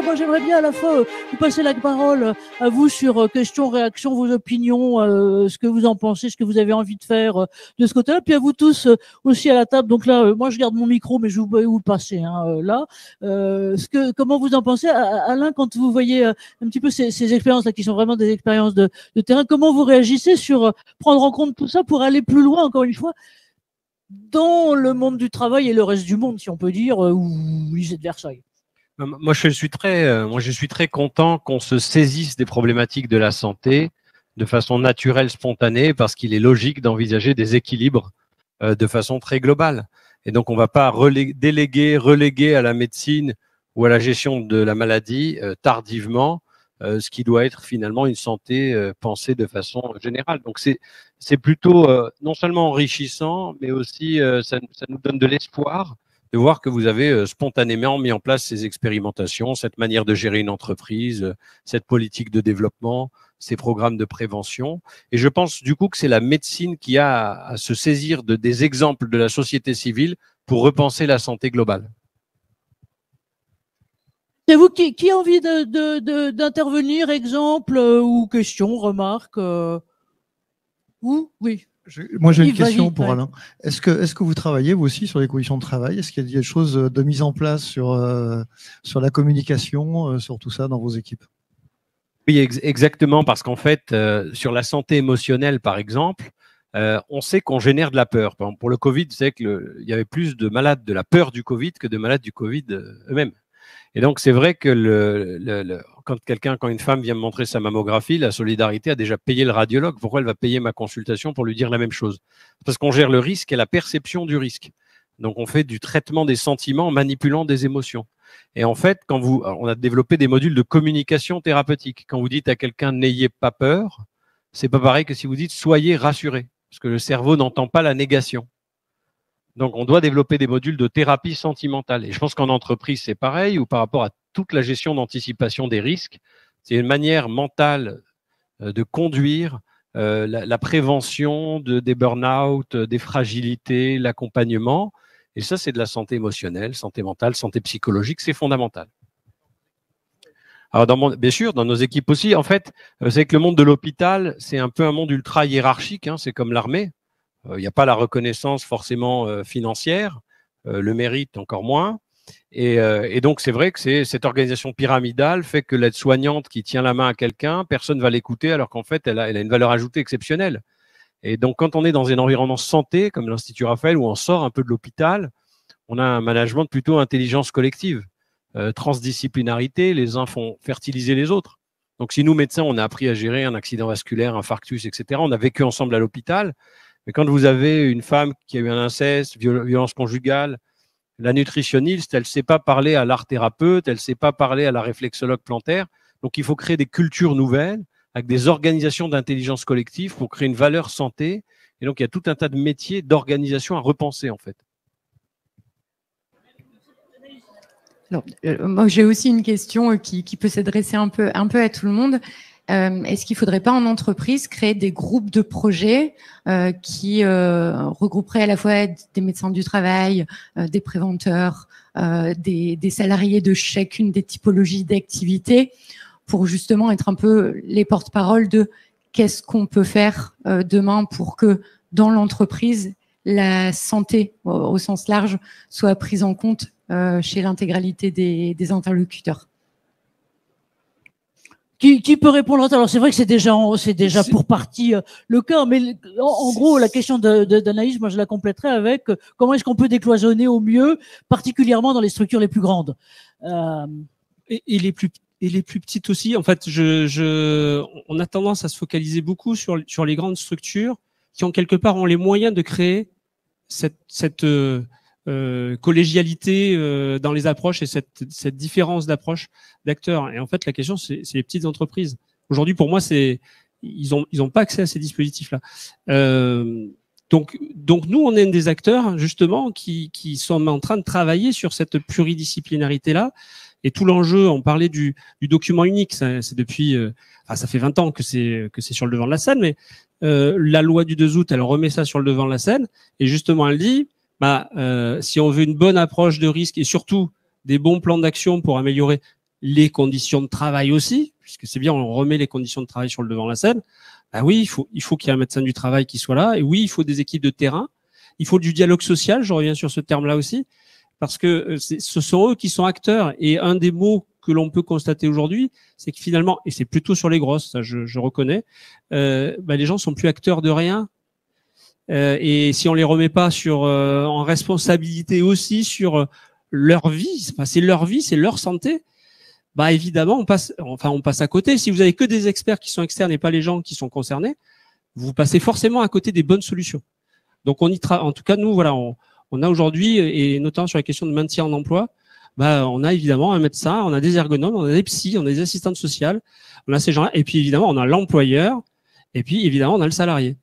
moi j'aimerais bien à la fois vous passer la parole à vous sur questions, réactions, vos opinions, ce que vous en pensez, ce que vous avez envie de faire de ce côté-là, puis à vous tous aussi à la table. Donc là, moi je garde mon micro, mais je vais vous le passer là. Comment vous en pensez, Alain, quand vous voyez un petit peu ces expériences-là qui sont vraiment des expériences de terrain, comment vous réagissez sur prendre en compte tout ça pour aller plus loin, encore une fois, dans le monde du travail et le reste du monde, si on peut dire, ou lycée de Versailles? Moi, je suis très content qu'on se saisisse des problématiques de la santé de façon naturelle, spontanée, parce qu'il est logique d'envisager des équilibres de façon très globale. Et donc, on ne va pas reléguer à la médecine ou à la gestion de la maladie tardivement ce qui doit être finalement une santé pensée de façon générale. Donc, c'est plutôt non seulement enrichissant, mais aussi ça nous donne de l'espoir de voir que vous avez spontanément mis en place ces expérimentations, cette manière de gérer une entreprise, cette politique de développement, ces programmes de prévention. Et je pense du coup que c'est la médecine qui a à se saisir des exemples de la société civile pour repenser la santé globale. C'est vous qui a envie d'intervenir, exemple ou question, remarque Oui. Moi, j'ai une question pour Alain. Est-ce que vous travaillez, vous aussi, sur les conditions de travail? Est-ce qu'il y a des choses de mise en place sur la communication, sur tout ça dans vos équipes? Oui, exactement, parce qu'en fait, sur la santé émotionnelle, par exemple, on sait qu'on génère de la peur. Par exemple, pour le Covid, vous savez qu'il y avait plus de malades de la peur du Covid que de malades du Covid eux-mêmes. Et donc, c'est vrai que quand une femme vient me montrer sa mammographie, la solidarité a déjà payé le radiologue. Pourquoi elle va payer ma consultation pour lui dire la même chose? Parce qu'on gère le risque et la perception du risque. Donc, on fait du traitement des sentiments en manipulant des émotions. Et en fait, on a développé des modules de communication thérapeutique. Quand vous dites à quelqu'un n'ayez pas peur, c'est pas pareil que si vous dites soyez rassuré, parce que le cerveau n'entend pas la négation. Donc, on doit développer des modules de thérapie sentimentale. Et je pense qu'en entreprise, c'est pareil, ou par rapport à toute la gestion d'anticipation des risques, c'est une manière mentale de conduire la prévention des burn-out, des fragilités, l'accompagnement. Et ça, c'est de la santé émotionnelle, santé mentale, santé psychologique, c'est fondamental. Alors, bien sûr, dans nos équipes aussi, en fait, c'est que le monde de l'hôpital, c'est un peu un monde ultra hiérarchique, c'est comme l'armée. Il n'y a pas la reconnaissance forcément financière, le mérite encore moins. Et donc, c'est vrai que cette organisation pyramidale fait que l'aide-soignante qui tient la main à quelqu'un, personne ne va l'écouter alors qu'en fait, elle a une valeur ajoutée exceptionnelle. Et donc, quand on est dans un environnement santé, comme l'Institut Raphaël, où on sort un peu de l'hôpital, on a un management plutôt intelligence collective, transdisciplinarité, les uns font fertiliser les autres. Donc, si nous, médecins, on a appris à gérer un accident vasculaire, infarctus, etc., on a vécu ensemble à l'hôpital. Mais quand vous avez une femme qui a eu un inceste, violence conjugale, la nutritionniste, elle ne sait pas parler à l'art thérapeute, elle ne sait pas parler à la réflexologue plantaire. Donc, il faut créer des cultures nouvelles avec des organisations d'intelligence collective pour créer une valeur santé. Et donc, il y a tout un tas de métiers, d'organisation à repenser, en fait. Alors, moi, j'ai aussi une question qui peut s'adresser un peu à tout le monde. Est-ce qu'il ne faudrait pas en entreprise créer des groupes de projets qui regrouperaient à la fois des médecins du travail, des préventeurs, des salariés de chacune des typologies d'activités pour justement être un peu les porte-parole de qu'est-ce qu'on peut faire demain pour que dans l'entreprise, la santé au sens large soit prise en compte chez l'intégralité des interlocuteurs. Qui peut répondre? Alors c'est vrai que c'est déjà pour partie le cas, mais en gros la question d'Anaïs, moi je la compléterai avec comment est-ce qu'on peut décloisonner au mieux, particulièrement dans les structures les plus grandes et les plus petites aussi. En fait, on a tendance à se focaliser beaucoup sur les grandes structures qui quelque part ont les moyens de créer cette collégialité dans les approches et cette différence d'approche d'acteurs. Et en fait, la question, c'est les petites entreprises. Aujourd'hui, pour moi, ils ont pas accès à ces dispositifs-là. Donc nous, on est des acteurs justement qui sont en train de travailler sur cette pluridisciplinarité-là. Et tout l'enjeu, on parlait du document unique, c'est depuis, ça fait 20 ans que c'est sur le devant de la scène, mais la loi du 2 août, elle remet ça sur le devant de la scène, et justement, elle dit, si on veut une bonne approche de risque et surtout des bons plans d'action pour améliorer les conditions de travail aussi, puisque c'est bien, on remet les conditions de travail sur le devant de la scène. Ah oui, il faut qu'il y ait un médecin du travail qui soit là. Et oui, il faut des équipes de terrain. Il faut du dialogue social. Je reviens sur ce terme-là aussi, parce que ce sont eux qui sont acteurs. Et un des mots que l'on peut constater aujourd'hui, c'est que finalement, et c'est plutôt sur les grosses, ça je reconnais, les gens sont plus acteurs de rien. Et si on les remet pas en responsabilité aussi sur leur vie, c'est leur vie, c'est leur santé, évidemment on passe à côté. Si vous avez que des experts qui sont externes et pas les gens qui sont concernés, vous passez forcément à côté des bonnes solutions. Donc en tout cas nous voilà, on a aujourd'hui, et notamment sur la question de maintien en emploi, on a évidemment un médecin, on a des ergonomes, on a des psys, on a des assistantes sociales, on a ces gens-là, et puis évidemment on a l'employeur, et puis évidemment on a le salarié.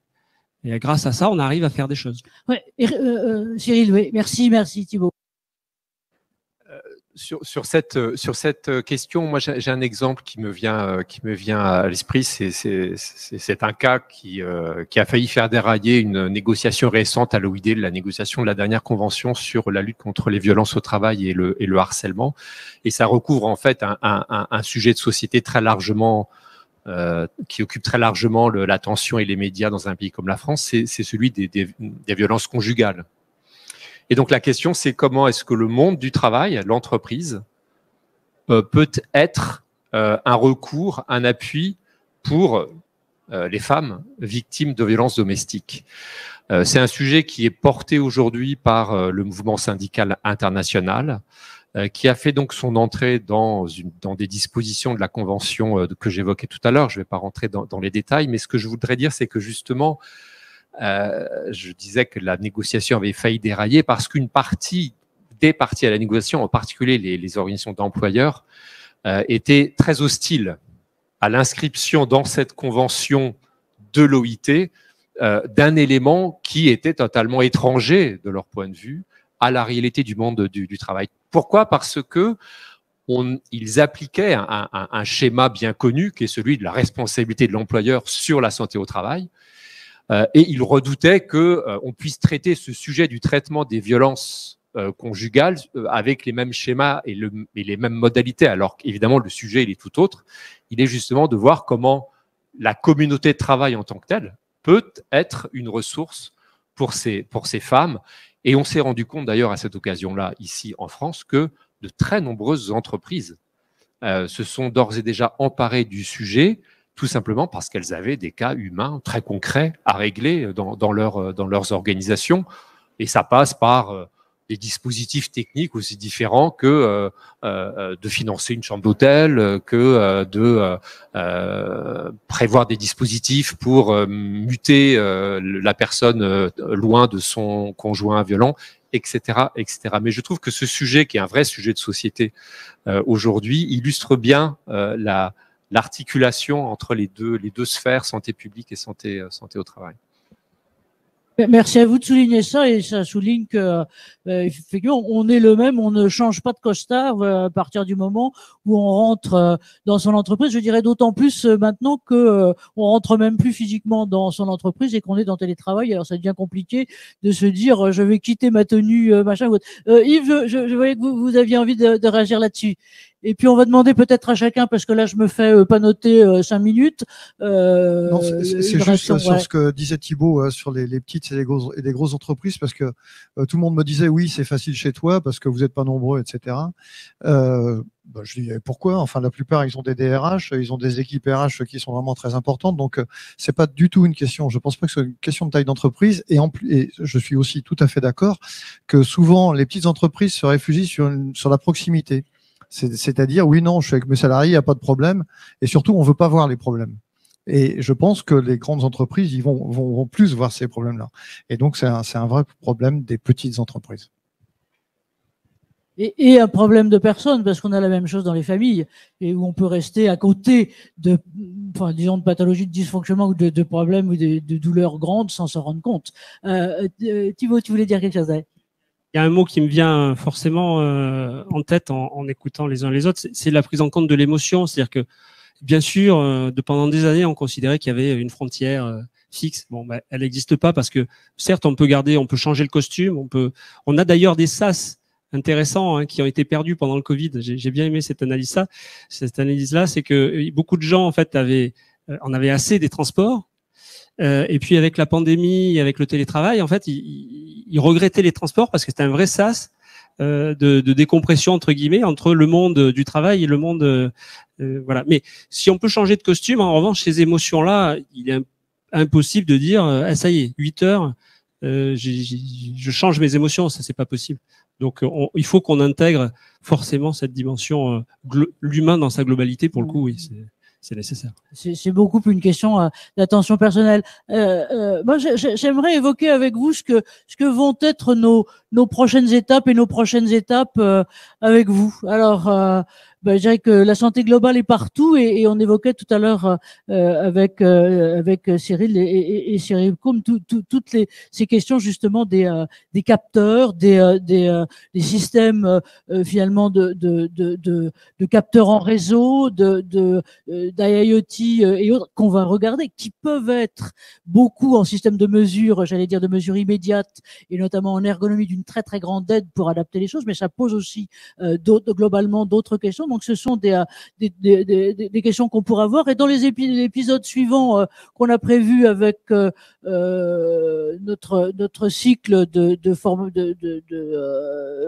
Et grâce à ça, on arrive à faire des choses. Ouais, Cyril, oui, merci Thibault. Sur cette question, moi j'ai un exemple qui me vient à l'esprit. C'est un cas qui a failli faire dérailler une négociation récente à l'OID, la négociation de la dernière convention sur la lutte contre les violences au travail et le harcèlement. Et ça recouvre en fait un sujet de société très largement qui occupe très largement l'attention et les médias dans un pays comme la France, c'est celui des violences conjugales. Et donc la question, c'est comment est-ce que le monde du travail, l'entreprise, peut être un recours, un appui pour les femmes victimes de violences domestiques. C'est un sujet qui est porté aujourd'hui par le mouvement syndical international, qui a fait donc son entrée dans des dispositions de la convention que j'évoquais tout à l'heure. Je ne vais pas rentrer dans les détails, mais ce que je voudrais dire, c'est que justement, je disais que la négociation avait failli dérailler parce qu'une partie des parties à la négociation, en particulier les organisations d'employeurs, étaient très hostiles à l'inscription dans cette convention de l'OIT d'un élément qui était totalement étranger de leur point de vue à la réalité du monde du travail. Pourquoi ? Parce que ils appliquaient un schéma bien connu qui est celui de la responsabilité de l'employeur sur la santé au travail, et ils redoutaient qu'on puisse traiter ce sujet du traitement des violences conjugales avec les mêmes schémas et les mêmes modalités, alors qu'évidemment le sujet il est tout autre. Il est justement de voir comment la communauté de travail en tant que telle peut être une ressource pour ces femmes. Et on s'est rendu compte d'ailleurs à cette occasion-là, ici en France, que de très nombreuses entreprises se sont d'ores et déjà emparées du sujet, tout simplement parce qu'elles avaient des cas humains très concrets à régler dans leurs organisations. Et ça passe par des dispositifs techniques aussi différents que de financer une chambre d'hôtel, que de prévoir des dispositifs pour muter la personne loin de son conjoint violent, etc., etc. Mais je trouve que ce sujet, qui est un vrai sujet de société aujourd'hui, illustre bien l'articulation entre les deux sphères, santé publique et santé au travail. Merci à vous de souligner ça, et ça souligne que effectivement on est le même, on ne change pas de costard à partir du moment où on rentre dans son entreprise. Je dirais d'autant plus maintenant que on rentre même plus physiquement dans son entreprise et qu'on est dans télétravail. Alors ça devient compliqué de se dire je vais quitter ma tenue machin. Yves, je voyais que vous aviez envie de réagir là-dessus. Et puis on va demander peut-être à chacun, parce que là je me fais pas noter 5 minutes. Non, c'est juste sur ce que disait Thibault sur les petites et les grosses entreprises, parce que tout le monde me disait oui c'est facile chez toi parce que vous n'êtes pas nombreux, etc. Je dis pourquoi ? Enfin la plupart ils ont des DRH, ils ont des équipes RH qui sont vraiment très importantes, donc c'est pas du tout une question. Je pense pas que c'est une question de taille d'entreprise, et je suis aussi tout à fait d'accord que souvent les petites entreprises se réfugient sur la proximité. C'est-à-dire, oui, non, je suis avec mes salariés, il n'y a pas de problème. Et surtout, on ne veut pas voir les problèmes. Et je pense que les grandes entreprises, ils vont plus voir ces problèmes-là. Et donc, c'est un vrai problème des petites entreprises. Et un problème de personnes, parce qu'on a la même chose dans les familles, et où on peut rester à côté de pathologies de dysfonctionnement ou de problèmes ou de douleurs grandes sans s'en rendre compte. Thibault, tu voulais dire quelque chose ? Il y a un mot qui me vient forcément en tête en écoutant les uns les autres, c'est la prise en compte de l'émotion. C'est-à-dire que, bien sûr, pendant des années, on considérait qu'il y avait une frontière fixe. Bon, elle n'existe pas parce que, certes, on peut changer le costume, on a d'ailleurs des sas intéressants hein, qui ont été perdus pendant le Covid. J'ai bien aimé cette analyse-là. Cette analyse-là, c'est que beaucoup de gens en fait en avaient assez des transports. Et puis avec la pandémie, avec le télétravail, en fait, ils regrettaient les transports parce que c'était un vrai sas de décompression entre guillemets entre le monde du travail et le monde voilà. Mais si on peut changer de costume, en revanche, ces émotions-là, il est impossible de dire ah, ça y est, 8 heures, je change mes émotions, ça c'est pas possible. Donc il faut qu'on intègre forcément cette dimension l'humain dans sa globalité. Pour le coup, oui, c'est nécessaire. C'est beaucoup plus une question d'attention personnelle. Moi, j'aimerais évoquer avec vous ce que vont être nos prochaines étapes et nos prochaines étapes avec vous. Alors, je dirais que la santé globale est partout et on évoquait tout à l'heure avec Cyril et Cyril Combe toutes ces questions justement des capteurs, des systèmes finalement de capteurs en réseau, d'IoT et autres qu'on va regarder, qui peuvent être beaucoup en système de mesure, j'allais dire de mesure immédiate et notamment en ergonomie d'une très très grande aide pour adapter les choses, mais ça pose aussi globalement d'autres questions. Donc ce sont des questions qu'on pourra voir. Et dans les épisodes suivants qu'on a prévus avec notre cycle de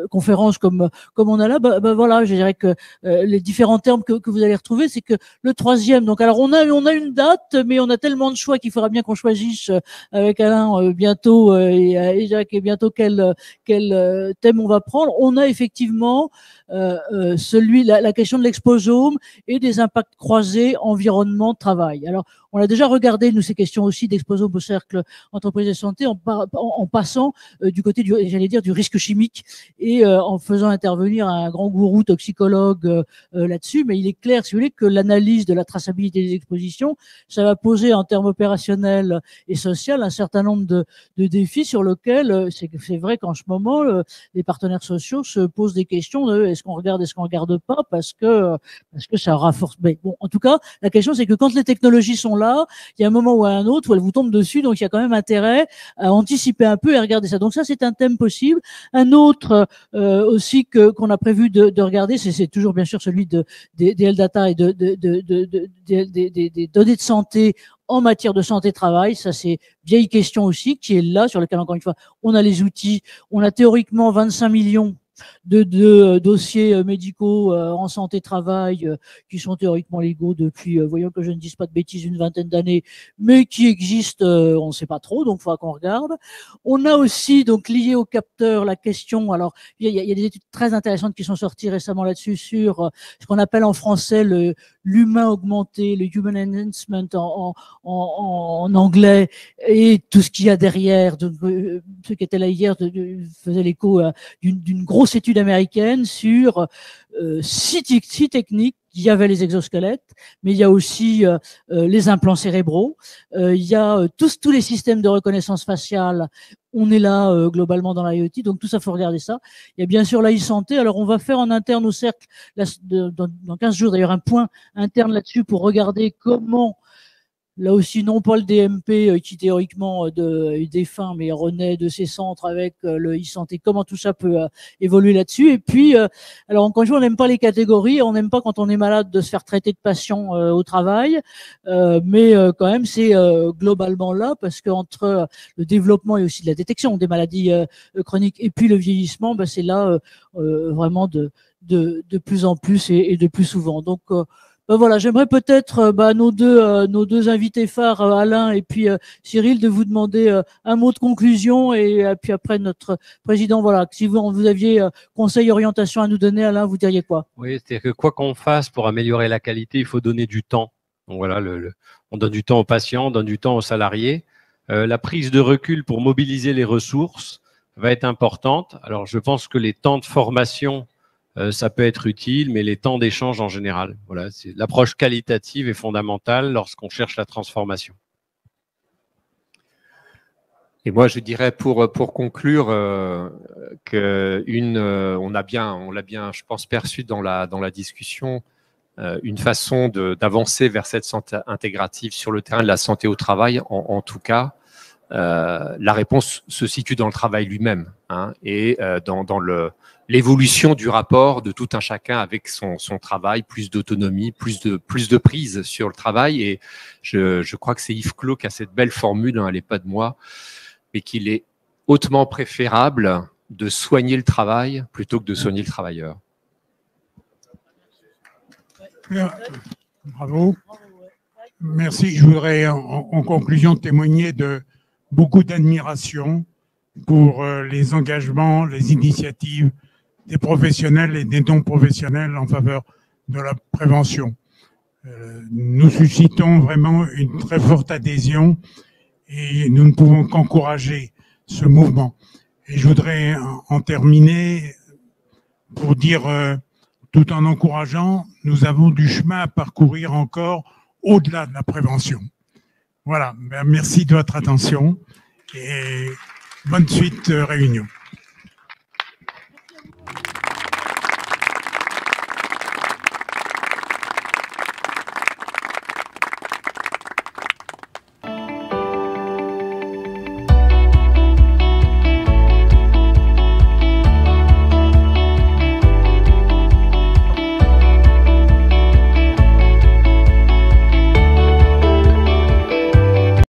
conférences comme on a là, voilà, je dirais que les différents termes que vous allez retrouver, c'est que le troisième, donc alors on a une date, mais on a tellement de choix qu'il faudra bien qu'on choisisse avec Alain bientôt et Jacques et bientôt quel thème on va prendre. On a effectivement la question de l'exposome et des impacts croisés environnement travail. Alors on a déjà regardé nous ces questions aussi d'exposome au cercle entreprise et santé en passant du côté du risque chimique et en faisant intervenir un grand gourou toxicologue là-dessus. Mais il est clair, si vous voulez, que l'analyse de la traçabilité des expositions, ça va poser en termes opérationnels et sociaux un certain nombre de défis sur lesquels c'est vrai qu'en ce moment les partenaires sociaux se posent des questions de est-ce qu'on regarde, est-ce qu'on regarde pas, parce que ça renforce. Mais bon, en tout cas, la question c'est que quand les technologies sont là, il y a un moment ou un autre où elles vous tombent dessus, donc il y a quand même intérêt à anticiper un peu et regarder ça. Donc ça, c'est un thème possible. Un autre aussi qu'on a prévu de regarder, c'est toujours bien sûr celui des health data et des données de santé en matière de santé-travail. Ça, c'est vieille question aussi, qui est là, sur laquelle, encore une fois, on a les outils. On a théoriquement 25 millions de dossiers médicaux en santé-travail qui sont théoriquement légaux depuis, voyons que je ne dise pas de bêtises, une vingtaine d'années, mais qui existent, on ne sait pas trop, donc il faudra qu'on regarde. On a aussi, donc lié au capteur, la question, alors il y a des études très intéressantes qui sont sorties récemment là-dessus sur ce qu'on appelle en français l'humain augmenté, le human enhancement en anglais, et tout ce qu'il y a derrière. Donc, ceux qui étaient là hier faisaient l'écho d'une grosse étude américaine sur 6 techniques. Il y avait les exosquelettes, mais il y a aussi les implants cérébraux, il y a tous les systèmes de reconnaissance faciale. On est là globalement dans l'IoT, donc tout ça, faut regarder ça. Il y a bien sûr l'e-santé. Alors on va faire en interne au cercle, dans 15 jours d'ailleurs, un point interne là-dessus pour regarder comment, là aussi, non pas le DMP qui théoriquement est défunt, mais renaît de ses centres avec le e-santé, comment tout ça peut évoluer là-dessus. Et puis, alors encore une fois, on n'aime pas les catégories, on n'aime pas quand on est malade de se faire traiter de patient au travail, mais quand même c'est globalement là, parce qu'entre le développement et aussi de la détection des maladies chroniques et puis le vieillissement, c'est là vraiment de plus en plus et de plus souvent. Donc voilà, j'aimerais peut-être nos deux invités phares, Alain et puis Cyril, de vous demander un mot de conclusion et puis après notre président, voilà, si vous aviez conseil orientation à nous donner, Alain, vous diriez quoi? Oui, c'est-à-dire que quoi qu'on fasse pour améliorer la qualité, il faut donner du temps. Donc voilà, on donne du temps aux patients, on donne du temps aux salariés. La prise de recul pour mobiliser les ressources va être importante. Alors je pense que les temps de formation ça peut être utile, mais les temps d'échange en général. Voilà, l'approche qualitative est fondamentale lorsqu'on cherche la transformation. Et moi, je dirais pour conclure on l'a bien, je pense, perçu dans la discussion, une façon d'avancer vers cette santé intégrative sur le terrain de la santé au travail, en tout cas, La réponse se situe dans le travail lui-même, hein, et dans l'évolution du rapport de tout un chacun avec son travail, plus d'autonomie, plus de prise sur le travail. Et je crois que c'est Yves Clos qui a cette belle formule, hein, elle n'est pas de moi, mais qu'il est hautement préférable de soigner le travail plutôt que de soigner le travailleur. Bravo. Merci. Je voudrais en conclusion témoigner de beaucoup d'admiration pour les engagements, les initiatives des professionnels et des non-professionnels en faveur de la prévention. Nous suscitons vraiment une très forte adhésion et nous ne pouvons qu'encourager ce mouvement. Et je voudrais en terminer pour dire, tout en encourageant, nous avons du chemin à parcourir encore au-delà de la prévention. Voilà, merci de votre attention et bonne suite réunion.